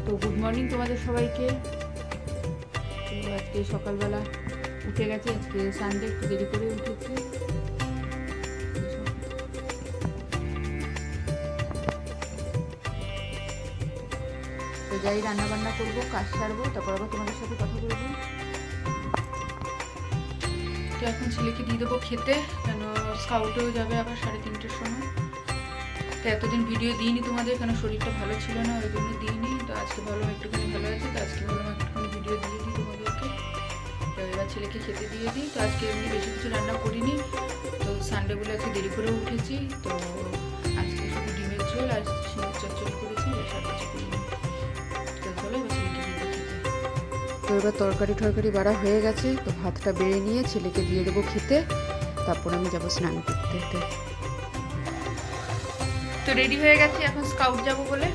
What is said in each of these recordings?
তো good morning তোমাদের সবাইকে। তো আজকে সকালবেলা উঠে গেছে, আজকে সানডে, একটু দেরি করে উঠেছি। তো যাই রান্না বান্না করবো, কাজ সারবো, তারপর আবার তোমাদের সাথে কথা বলবো। তো এখন ছেলেকে দিয়ে দেবো খেতে, কেন স্কাউটেও যাবে আবার 3:30-র সময়। তো এতদিন ভিডিও দিইনি তোমাদের, কেন শরীরটা ভালো ছিল না, ওই জন্য দিইনি। তো আজকে ভাবলাম একটুখানি ভালো আছে, তো আজকে ভাবলাম একটুখানি ভিডিও দিয়ে দিই তোমাদেরকে। তো এবার ছেলেকে খেতে দিয়ে দিই। তো আজকে এমনি বেশি কিছু রান্না করিনি, তো সানডে বলে আজকে দেরি করে উঠেছি। তো আজকে শুধু ডিমের ঝোল আর শিমের চচ্চড়ি করেছি, বেশ আর কিছু করিনি। তো চলো এবার ছেলেকে দিয়ে দিই খেতে। তো এবার তরকারি বাড়া হয়ে গেছে, তো ভাতটা বেড়ে নিয়ে ছেলেকে দিয়ে দেবো খেতে, তারপর আমি যাবো স্নান করতে। তো রেডি হয়ে গেছি, এখন স্কাউট যাবো বলে।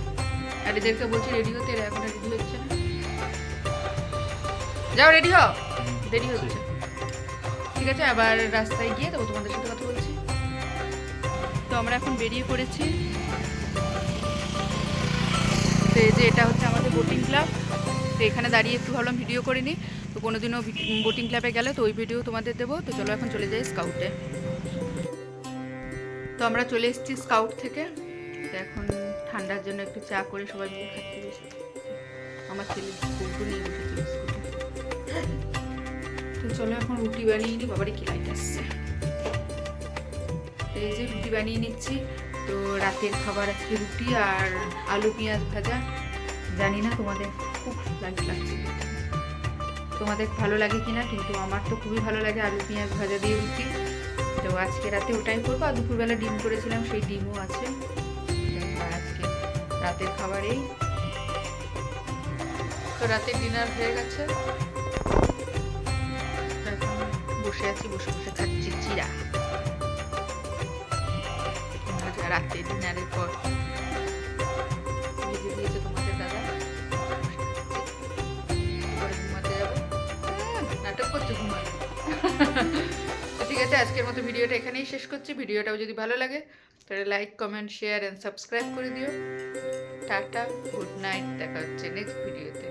আর এদেরকে বলছি রেডি হতে, এরা এখন রেডি হচ্ছে না। যাও রেডি হও, দেরি হচ্ছে। ঠিক আছে, আবার রাস্তায় গিয়ে তবে তোমাদের সাথে কথা বলছি। তো আমরা এখন বেরিয়ে পড়েছি। তো এই যে এটা হচ্ছে আমাদের বোটিং ক্লাব। তো এখানে দাঁড়িয়ে একটু ভাবলাম ভিডিও করে নিই। তো কোনোদিনও বোটিং ক্লাবে গেলে তো ওই ভিডিও তোমাদের দেবো। তো চলো এখন চলে যাই স্কাউটে। তো আমরা চলে এসেছি স্কাউট থেকে। তো এখন ঠান্ডার জন্য একটু চা করে সবাই মিলে খাচ্ছি। বেশি আমার ছেলে কৌটো নিয়ে বসেছে বিস্কুটে। তো চলো এখন রুটি বানিয়ে নিই, বাবারই কি লাইট আসছে। এই যে রুটি বানিয়ে নিচ্ছি। তো রাতের খাবার আজকে রুটি আর আলু পেঁয়াজ ভাজা। জানি না তোমাদের খুব লাইট লাগছে, তোমাদের ভালো লাগে কিনা, কিন্তু আমার তো খুবই ভালো লাগে আলু পেঁয়াজ ভাজা দিয়ে রুটি। তো আজকে রাতে ওটাই করবো। আর দুপুরবেলা ডিম করেছিলাম, সেই ডিমও আছে। আজকে রাতের খাবারেই। তো রাতের ডিনার হয়ে গেছে, এখন বসে আছি, বসে বসে খাচ্ছি চিড়া। রাতের ডিনারের পর ভেজে দিয়েছে তোমাদের দাদা, ঘুমাতে যাবো। নাটক করছে ঘুমাতে। ঠিক আছে, আজকের মতো ভিডিওটা এখানেই শেষ করছি। ভিডিওটাও যদি ভালো লাগে তাহলে like, comment, share and subscribe করে দিও। টাটা, গুড নাইট, দেখা হচ্ছে নেক্সট ভিডিওতে।